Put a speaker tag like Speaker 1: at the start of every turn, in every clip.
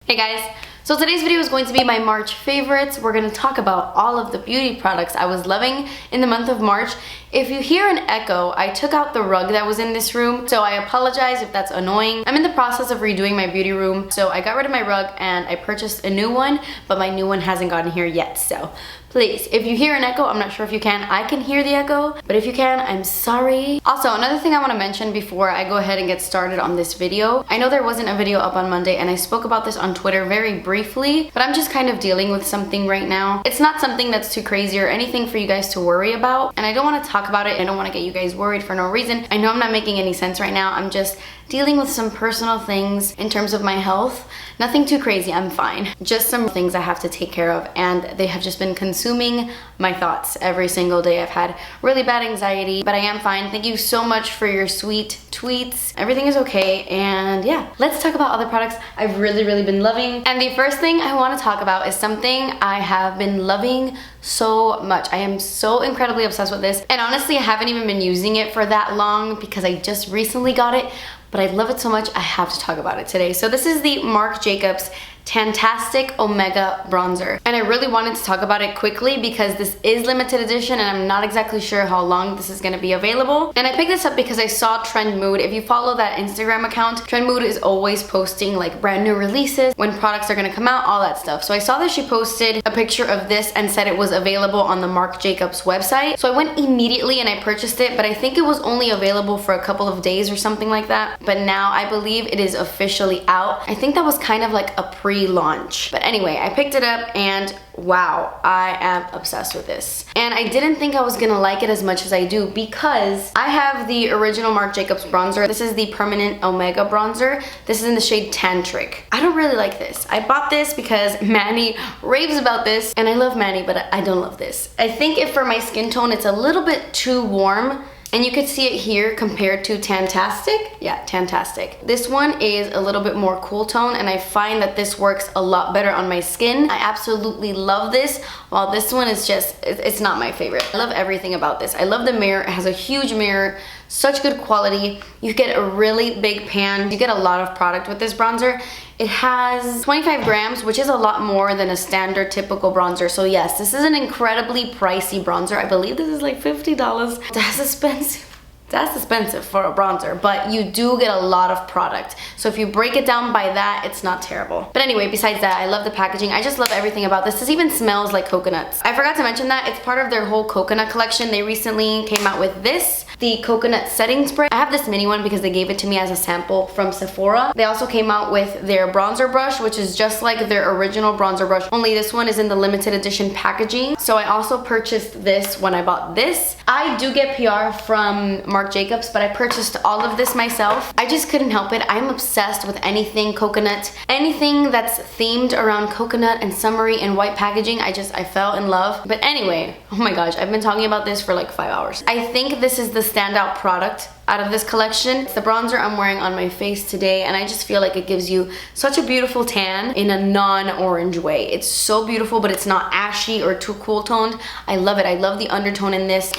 Speaker 1: Hey guys, so today's video is going to be my March favorites. We're going to talk about all of the beauty products I was loving in the month of March. If you hear an echo, I took out the rug that was in this room, so I apologize if that's annoying. I'm in the process of redoing my beauty room, so I got rid of my rug and I purchased a new one, but my new one hasn't gotten here yet, so please, if you hear an echo, I'm not sure if you can, I can hear the echo, but if you can, I'm sorry. Also, another thing I want to mention before I go ahead and get started on this video, I know there wasn't a video up on Monday and I spoke about this on Twitter very briefly, but I'm just kind of dealing with something right now. It's not something that's too crazy or anything for you guys to worry about, and I don't want to talk about it. I don't want to get you guys worried for no reason. I know I'm not making any sense right now. I'm just dealing with some personal things in terms of my health. Nothing too crazy, I'm fine. Just some things I have to take care of, and they have just been consuming my thoughts every single day. I've had really bad anxiety, but I am fine. Thank you so much for your sweet tweets. Everything is okay, and yeah, let's talk about other products I've really been loving. And the first thing I want to talk about is something I have been loving so much. I am so incredibly obsessed with this, and honestly I haven't even been using it for that long because I just recently got it, but I love it so much I have to talk about it today. So this is the Marc Jacobs Tastic Omega Bronzer, and I really wanted to talk about it quickly because this is limited edition and I'm not exactly sure how long this is going to be available. And I picked this up because I saw Trend Mood. If you follow that Instagram account, Trend Mood is always posting like brand new releases, when products are going to come out, all that stuff. So I saw that she posted a picture of this and said it was available on the Marc Jacobs website. So I went immediately and I purchased it, but I think it was only available for a couple of days or something like that. But now I believe it is officially out. I think that was kind of like a pre-launch. But anyway, I picked it up and wow, I am obsessed with this. And I didn't think I was gonna like it as much as I do because I have the original Marc Jacobs bronzer. This is the Permanent Omega bronzer. This is in the shade Tantric. I don't really like this. I bought this because Manny raves about this, and I love Manny, but I don't love this. I think if for my skin tone, it's a little bit too warm. And you could see it here compared to Tastic. Yeah, Tastic. This one is a little bit more cool tone, and I find that this works a lot better on my skin. I absolutely love this, while this one is just, it's not my favorite. I love everything about this. I love the mirror. It has a huge mirror, such good quality. You get a really big pan. You get a lot of product with this bronzer. It has 25 grams, which is a lot more than a standard typical bronzer. So yes, this is an incredibly pricey bronzer. I believe this is like $50. That's expensive. That's expensive for a bronzer, but you do get a lot of product. So if you break it down by that, it's not terrible. But anyway, besides that, I love the packaging. I just love everything about this. This even smells like coconuts. I forgot to mention that it's part of their whole coconut collection. They recently came out with this, the coconut setting spray. I have this mini one because they gave it to me as a sample from Sephora. They also came out with their bronzer brush, which is just like their original bronzer brush, only this one is in the limited edition packaging. So I also purchased this when I bought this. I do get PR from Marc Jacobs, but I purchased all of this myself. I just couldn't help it. I'm obsessed with anything coconut. Anything that's themed around coconut and summery and white packaging, I fell in love. But anyway, oh my gosh, I've been talking about this for like 5 hours. I think this is the standout product out of this collection. It's the bronzer I'm wearing on my face today, and I just feel like it gives you such a beautiful tan in a non-orange way. It's so beautiful, but it's not ashy or too cool toned. I love it. I love the undertone in this.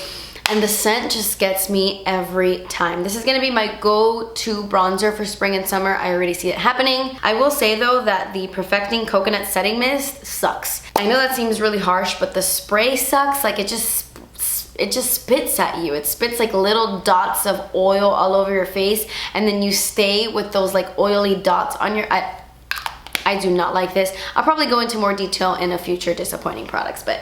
Speaker 1: And the scent just gets me every time. This is gonna be my go-to bronzer for spring and summer. I already see it happening. I will say though that the Perfecting Coconut Setting Mist sucks. I know that seems really harsh, but the spray sucks. Like it just spits at you. It spits like little dots of oil all over your face, and then you stay with those like oily dots on your I do not like this. I'll probably go into more detail in a future disappointing products, but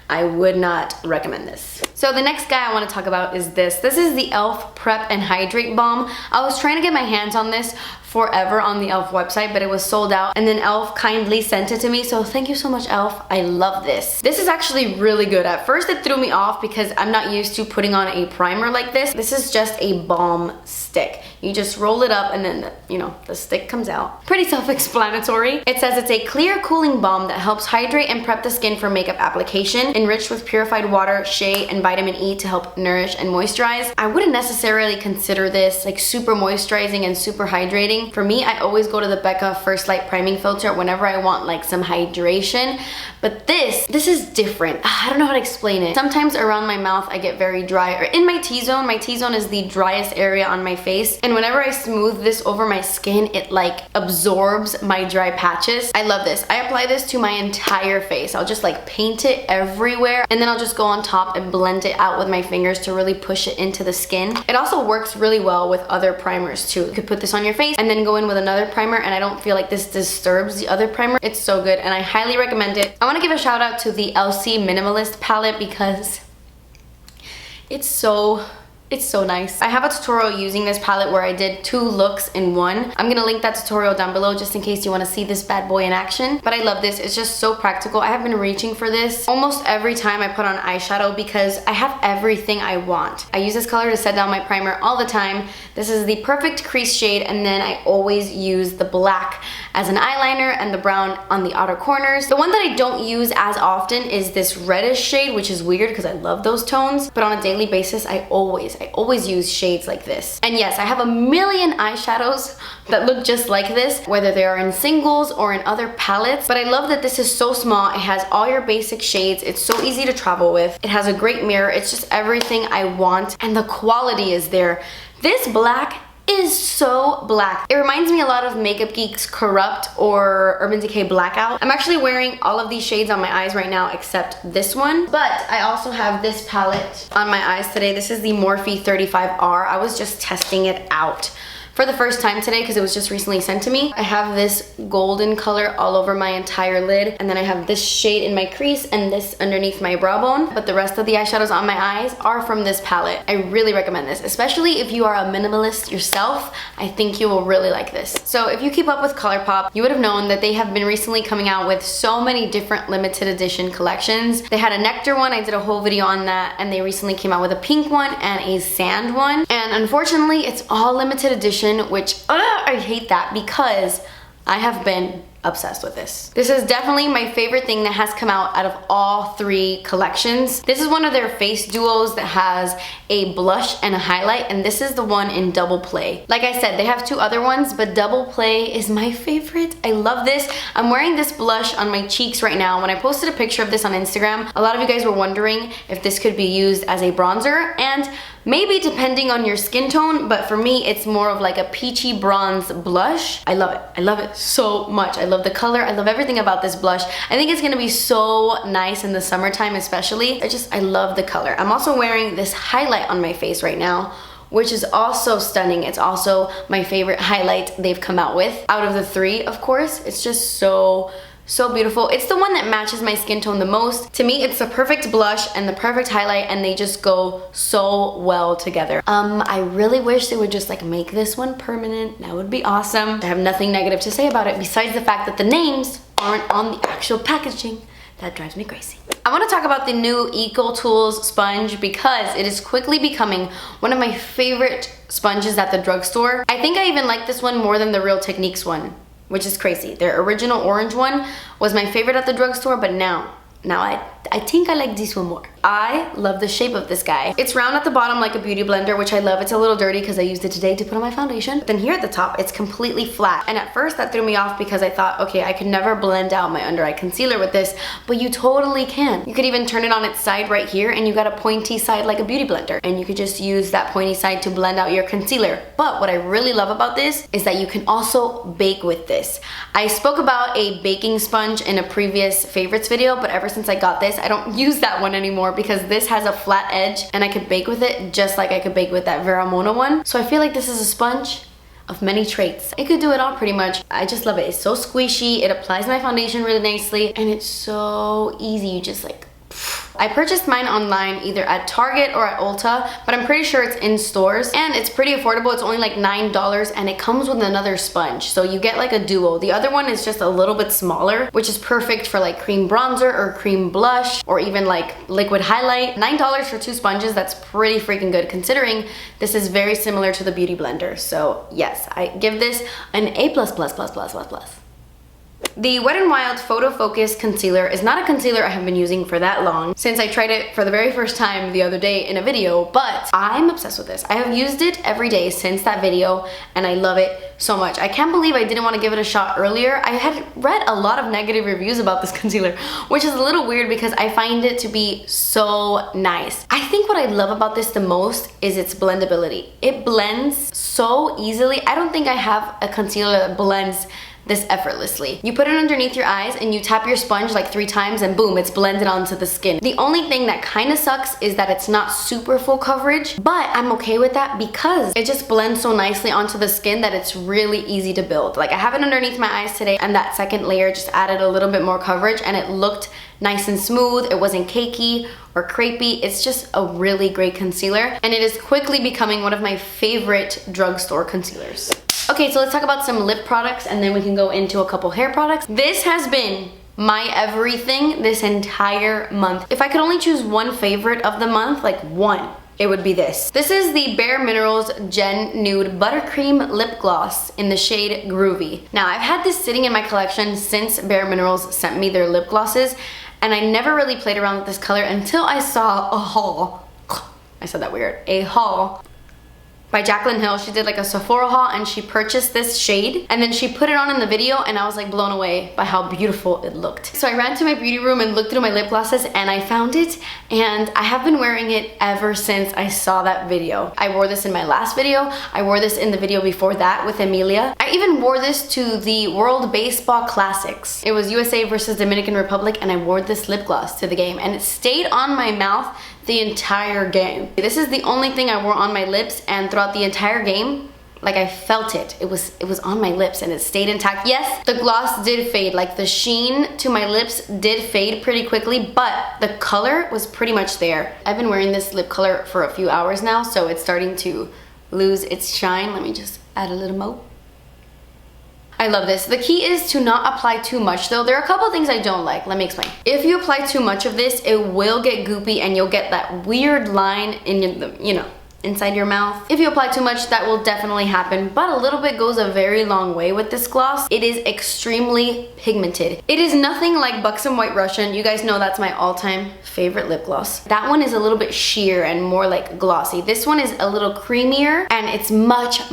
Speaker 1: I would not recommend this. So the next guy I want to talk about is this. This is the e.l.f. Prep and Hydrate Balm. I was trying to get my hands on this forever on the e.l.f. website, but it was sold out, and then e.l.f. kindly sent it to me, so thank you so much, e.l.f. I love this. This is actually really good. At first it threw me off because I'm not used to putting on a primer like this. This is just a balm stick. You just roll it up and then the stick comes out. Pretty self-explanatory. It says it's a clear cooling balm that helps hydrate and prep the skin for makeup application, enriched with purified water, shea, and vitamin E to help nourish and moisturize. I wouldn't necessarily consider this like super moisturizing and super hydrating. For me, I always go to the Becca First Light Priming Filter whenever I want like some hydration, but this is different. I don't know how to explain it. Sometimes around my mouth I get very dry, or in my T-zone. My T-zone is the driest area on my face, and and whenever I smooth this over my skin, it like absorbs my dry patches. I love this. I apply this to my entire face. I'll just like paint it everywhere, and then I'll just go on top and blend it out with my fingers to really push it into the skin. It also works really well with other primers too. You could put this on your face and then go in with another primer, and I don't feel like this disturbs the other primer. It's so good and I highly recommend it. I want to give a shout out to the e.l.f. Minimalist palette because it's so nice. I have a tutorial using this palette where I did 2 looks in one. I'm gonna link that tutorial down below just in case you want to see this bad boy in action. But I love this. It's just so practical. I have been reaching for this almost every time I put on eyeshadow because I have everything I want. I use this color to set down my primer all the time. This is the perfect crease shade, and then I always use the black as an eyeliner and the brown on the outer corners. The one that I don't use as often is this reddish shade, which is weird because I love those tones, but on a daily basis I always use shades like this. And yes, I have a million eyeshadows that look just like this, whether they are in singles or in other palettes, but I love that this is so small. It has all your basic shades. It's so easy to travel with. It has a great mirror. It's just everything I want, and the quality is there. This black is so black. It reminds me a lot of Makeup Geek's Corrupt or Urban Decay Blackout. I'm actually wearing all of these shades on my eyes right now except this one, but I also have this palette on my eyes today. This is the Morphe 35R. I was just testing it out for the first time today because it was just recently sent to me. I have this golden color all over my entire lid, and then I have this shade in my crease and this underneath my brow bone, but the rest of the eyeshadows on my eyes are from this palette. I really recommend this, especially if you are a minimalist yourself. I think you will really like this. So if you keep up with Colourpop, you would have known that they have been recently coming out with so many different limited edition collections. They had a nectar one, I did a whole video on that, and they recently came out with a pink one and a sand one, and unfortunately it's all limited edition, which I hate that because I have been obsessed with this. This is definitely my favorite thing that has come out of all 3 collections. This is one of their face duos that has a blush and a highlight, and this is the one in double play. Like I said, they have 2 other ones, but double play is my favorite. I love this. I'm wearing this blush on my cheeks right now. When I posted a picture of this on Instagram, a lot of you guys were wondering if this could be used as a bronzer, and maybe depending on your skin tone, but for me it's more of like a peachy bronze blush. I love it. I love it so much. I love the color. I love everything about this blush. I think it's gonna be so nice in the summertime especially. I love the color. I'm also wearing this highlight on my face right now, which is also stunning. It's also my favorite highlight they've come out with. Out of the 3, of course, it's just so beautiful. It's the one that matches my skin tone the most. To me, it's the perfect blush and the perfect highlight, and they just go so well together. I really wish they would just like make this one permanent. That would be awesome. I have nothing negative to say about it besides the fact that the names aren't on the actual packaging. That drives me crazy. I want to talk about the new EcoTools sponge because it is quickly becoming one of my favorite sponges at the drugstore. I think I even like this one more than the Real Techniques one, which is crazy. Their original orange one was my favorite at the drugstore, but now I think I like this one more. I love the shape of this guy. It's round at the bottom like a beauty blender, which I love. It's a little dirty because I used it today to put on my foundation. Then here at the top, it's completely flat. And at first that threw me off because I thought, okay, I could never blend out my under eye concealer with this, but you totally can. You could even turn it on its side right here and you got a pointy side like a beauty blender. And you could just use that pointy side to blend out your concealer. But what I really love about this is that you can also bake with this. I spoke about a baking sponge in a previous favorites video, but ever since I got this, I don't use that one anymore because this has a flat edge and I could bake with it just like I could bake with that Veramona one. So I feel like this is a sponge of many traits. It could do it all pretty much. I just love it. It's so squishy. It applies my foundation really nicely and it's so easy. You just like... I purchased mine online either at Target or at Ulta, but I'm pretty sure it's in stores and it's pretty affordable. It's only like $9 and it comes with another sponge. So you get like a duo. The other one is just a little bit smaller, which is perfect for like cream bronzer or cream blush or even like liquid highlight. $9 for 2 sponges, that's pretty freaking good considering this is very similar to the Beauty Blender. So yes, I give this an A++++++. The Wet n Wild Photo Focus Concealer is not a concealer I have been using for that long, since I tried it for the very first time the other day in a video, but I'm obsessed with this. I have used it every day since that video, and I love it so much. I can't believe I didn't want to give it a shot earlier. I had read a lot of negative reviews about this concealer, which is a little weird because I find it to be so nice. I think what I love about this the most is its blendability. It blends so easily. I don't think I have a concealer that blends this effortlessly. You put it underneath your eyes and you tap your sponge like 3 times and boom, it's blended onto the skin. The only thing that kind of sucks is that it's not super full coverage, but I'm okay with that because it just blends so nicely onto the skin that it's really easy to build. Like I have it underneath my eyes today and that second layer just added a little bit more coverage and it looked nice and smooth. It wasn't cakey or crepey. It's just a really great concealer and it is quickly becoming one of my favorite drugstore concealers. Okay, so let's talk about some lip products and then we can go into a couple hair products. This has been my everything this entire month. If I could only choose one favorite of the month, like one, it would be this. This is the Bare Minerals Gen Nude Buttercream Lip Gloss in the shade Groovy. Now, I've had this sitting in my collection since Bare Minerals sent me their lip glosses, and I never really played around with this color until I saw a haul. I said that weird. A haul by Jaclyn Hill. She did like a Sephora haul and she purchased this shade and then she put it on in the video and I was like blown away by how beautiful it looked. So I ran to my beauty room and looked through my lip glosses and I found it and I have been wearing it ever since I saw that video. I wore this in my last video. I wore this in the video before that with Emilia. I even wore this to the World Baseball Classics. It was USA versus Dominican Republic and I wore this lip gloss to the game and it stayed on my mouth the entire game. This is the only thing I wore on my lips and throughout the entire game, like I felt it. It was on my lips and it stayed intact. Yes, the gloss did fade. Like the sheen to my lips did fade pretty quickly, but the color was pretty much there. I've been wearing this lip color for a few hours now, so it's starting to lose its shine. Let me just add a little more. I love this. The key is to not apply too much though. There are a couple things I don't like. Let me explain. If you apply too much of this, it will get goopy and you'll get that weird line in your, you know, inside your mouth. If you apply too much, that will definitely happen, but a little bit goes a very long way with this gloss. It is extremely pigmented. It is nothing like Buxom White Russian. You guys know that's my all-time favorite lip gloss. That one is a little bit sheer and more like glossy. This one is a little creamier and it's much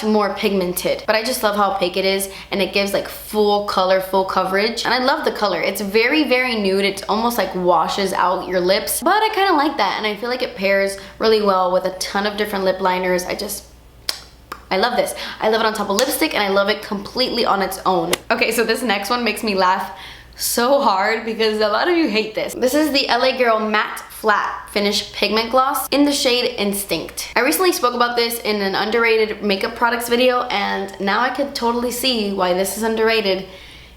Speaker 1: more pigmented, but I just love how opaque it is and it gives like full color, full coverage, and I love the color. It's very nude. It's almost like washes out your lips, but I kind of like that and I feel like it pairs really well with a ton of different lip liners. I love this. I love it on top of lipstick and I love it completely on its own. Okay, so this next one makes me laugh so hard because a lot of you hate this. This is the LA Girl Matte Flat Finish Pigment Gloss in the shade Instinct. I recently spoke about this in an underrated makeup products video and now I can totally see why this is underrated.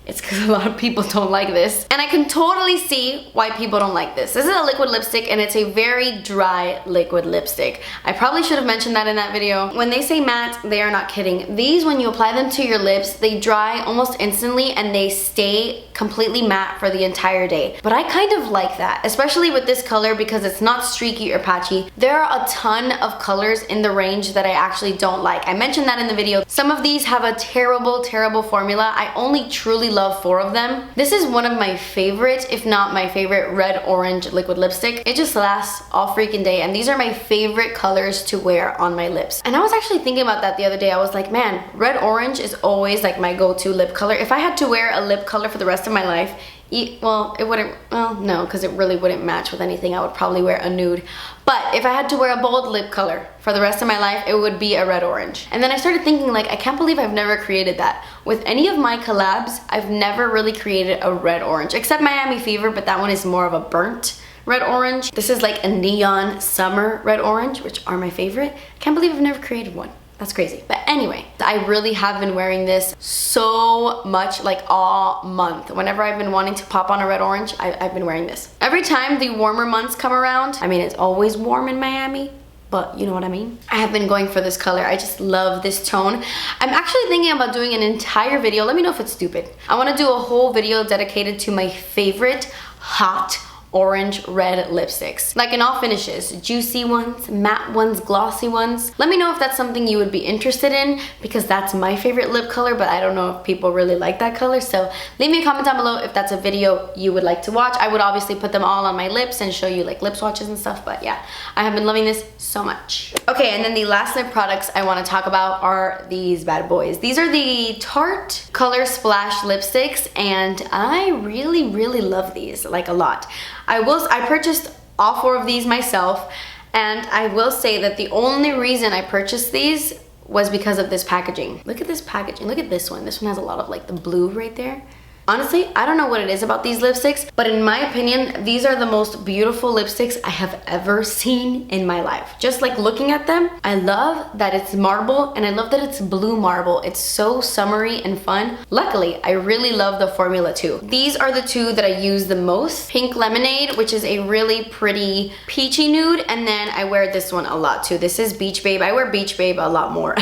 Speaker 1: It's because a lot of people don't like this. And I can totally see why people don't like this. This is a liquid lipstick and it's a very dry liquid lipstick. I probably should have mentioned that in that video. When they say matte, they are not kidding. These, when you apply them to your lips, they dry almost instantly and they stay completely matte for the entire day. But I kind of like that, especially with this color because it's not streaky or patchy. There are a ton of colors in the range that I actually don't like. I mentioned that in the video. Some of these have a terrible formula. I only truly love 4 of them. This is one of my favorite, if not my favorite, red orange liquid lipstick. It just lasts all freaking day and these are my favorite colors to wear on my lips. And I was actually thinking about that the other day. I was like, man, red orange is always like my go-to lip color. If I had to wear a lip color for the rest of my life, well, it wouldn't, well, no, because it really wouldn't match with anything. I would probably wear a nude. But if I had to wear a bold lip color for the rest of my life, it would be a red orange. And then I started thinking, like, I can't believe I've never created that. With any of my collabs, I've never really created a red orange, except Miami Fever, but that one is more of a burnt red orange. This is like a neon summer red orange, which are my favorite. I can't believe I've never created one. That's crazy. But anyway, I really have been wearing this so much, like all month. Whenever I've been wanting to pop on a red orange, I've been wearing this. Every time the warmer months come around, I mean, it's always warm in Miami, but you know what I mean? I have been going for this color. I just love this tone. I'm actually thinking about doing an entire video. Let me know if it's stupid. I want to do a whole video dedicated to my favorite hot orange red lipsticks. Like in all finishes, juicy ones, matte ones, glossy ones. Let me know if that's something you would be interested in, because that's my favorite lip color, but I don't know if people really like that color. So leave me a comment down below if that's a video you would like to watch. I would obviously put them all on my lips and show you like lip swatches and stuff, but yeah, I have been loving this so much. Okay, and then the last lip products I want to talk about are these bad boys. These are the Tarte Color Splash lipsticks, and I really love these, like a lot. I purchased all 4 of these myself, and I will say that the only reason I purchased these was because of this packaging. Look at this packaging. Look at this one. This one has a lot of like the blue right there. Honestly, I don't know what it is about these lipsticks, but in my opinion, these are the most beautiful lipsticks I have ever seen in my life. Just like looking at them, I love that it's marble, and I love that it's blue marble. It's so summery and fun. Luckily, I really love the formula too. These are the 2 that I use the most. Pink Lemonade, which is a really pretty peachy nude, and then I wear this one a lot too. This is Beach Babe. I wear Beach Babe a lot more.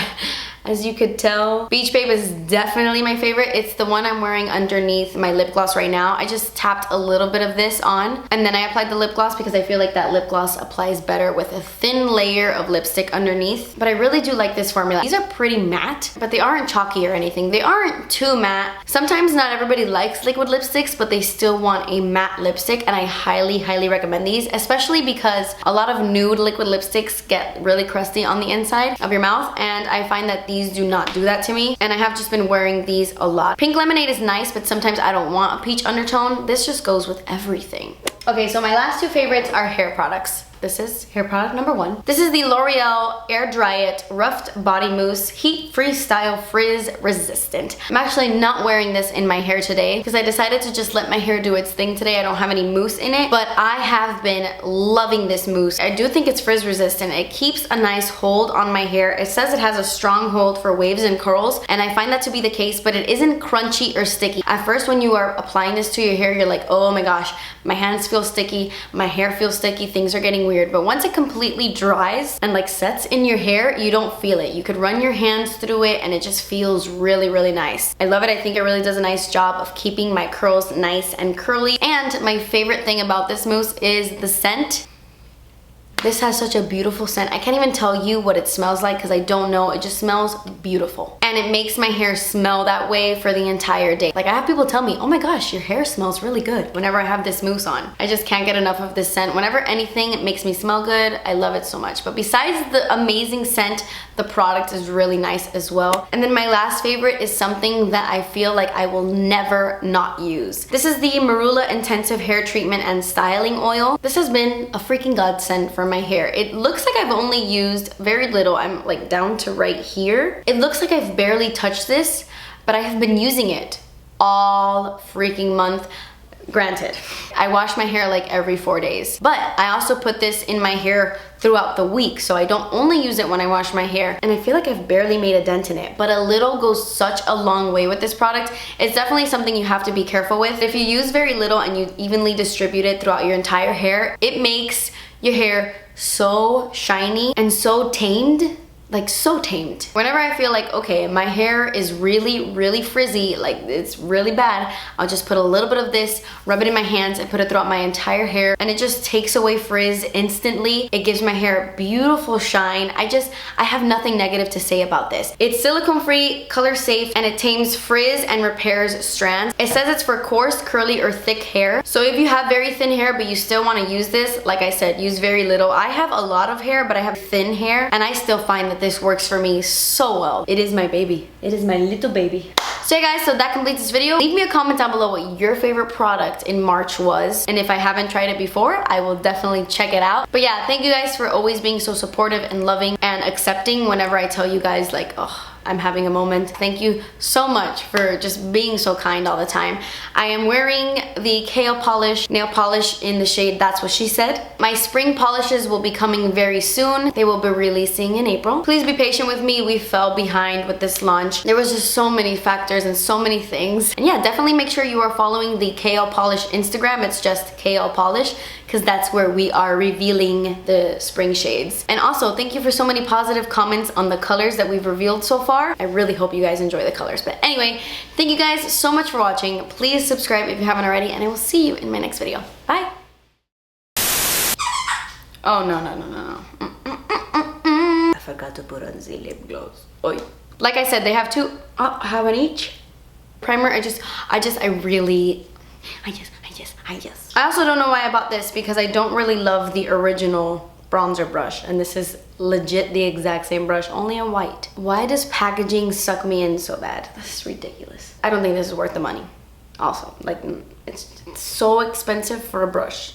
Speaker 1: As you could tell, Beach Babe is definitely my favorite. It's the one I'm wearing underneath my lip gloss right now. I just tapped a little bit of this on, and then I applied the lip gloss because I feel like that lip gloss applies better with a thin layer of lipstick underneath. But I really do like this formula. These are pretty matte, but they aren't chalky or anything. They aren't too matte. Sometimes not everybody likes liquid lipsticks, but they still want a matte lipstick, and I highly recommend these, especially because a lot of nude liquid lipsticks get really crusty on the inside of your mouth, and I find that these do not do that to me, and I have just been wearing these a lot. Pink Lemonade is nice, but sometimes I don't want a peach undertone. This just goes with everything. Okay, so my last 2 favorites are hair products. This is hair product number 1. This is the Loreal Air Dry It Ruffed Body Mousse Heat Freestyle Frizz Resistant. I'm actually not wearing this in my hair today because I decided to just let my hair do its thing today. I don't have any mousse in it, but I have been loving this mousse. I do think it's frizz resistant. It keeps a nice hold on my hair. It says it has a strong hold for waves and curls, and I find that to be the case, but it isn't crunchy or sticky. At first, when you are applying this to your hair, you're like, oh my gosh, my hands feel sticky, my hair feels sticky, things are getting weird. But once it completely dries and like sets in your hair, you don't feel it. You could run your hands through it and it just feels really nice. I love it. I think it really does a nice job of keeping my curls nice and curly. And my favorite thing about this mousse is the scent. This has such a beautiful scent. I can't even tell you what it smells like because I don't know. It just smells beautiful. And it makes my hair smell that way for the entire day. Like I have people tell me, oh my gosh, your hair smells really good whenever I have this mousse on. I just can't get enough of this scent. Whenever anything makes me smell good, I love it so much. But besides the amazing scent, the product is really nice as well. And then my last favorite is something that I feel like I will never not use. This is the Marula Intensive Hair Treatment and Styling Oil. This has been a freaking godsend for my hair. It looks like I've only used very little. I'm like down to right here. It looks like I've barely touched this, but I have been using it all freaking month. Granted, I wash my hair like every 4 days, but I also put this in my hair throughout the week, so I don't only use it when I wash my hair, and I feel like I've barely made a dent in it, but a little goes such a long way with this product. It's definitely something you have to be careful with. If you use very little and you evenly distribute it throughout your entire hair, it makes your hair so shiny and so tamed. Like so tamed. Whenever I feel like, okay, my hair is really frizzy, like it's really bad, I'll just put a little bit of this, rub it in my hands, and put it throughout my entire hair, and it just takes away frizz instantly. It gives my hair beautiful shine. I have nothing negative to say about this. It's silicone free, color safe, and it tames frizz and repairs strands. It says it's for coarse, curly, or thick hair. So if you have very thin hair but you still want to use this, like I said, use very little. I have a lot of hair, but I have thin hair, and I still find that this works for me so well. It is my baby. It is my little baby. So yeah guys, so that completes this video. Leave me a comment down below what your favorite product in March was, and if I haven't tried it before, I will definitely check it out. But yeah, thank you guys for always being so supportive and loving and accepting whenever I tell you guys like, oh, I'm having a moment. Thank you so much for just being so kind all the time. I am wearing the KO Polish nail polish in the shade That's What She Said. My spring polishes will be coming very soon. They will be releasing in April. Please be patient with me. We fell behind with this launch. There was just so many factors and so many things. And yeah, definitely make sure you are following the KO Polish Instagram. It's just KO Polish, because that's where we are revealing the spring shades. And also, thank you for so many positive comments on the colors that we've revealed so far. I really hope you guys enjoy the colors. But anyway, thank you guys so much for watching. Please subscribe if you haven't already, and I will see you in my next video. Bye! Oh, no, no, no, no, no. I forgot to put on the lip gloss. Oy. Like I said, they have two, how about each? Primer, I also don't know why I bought this because I don't really love the original bronzer brush, and this is legit the exact same brush, only in white. Why does packaging suck me in so bad? This is ridiculous. I don't think this is worth the money. Also, like, it's so expensive for a brush.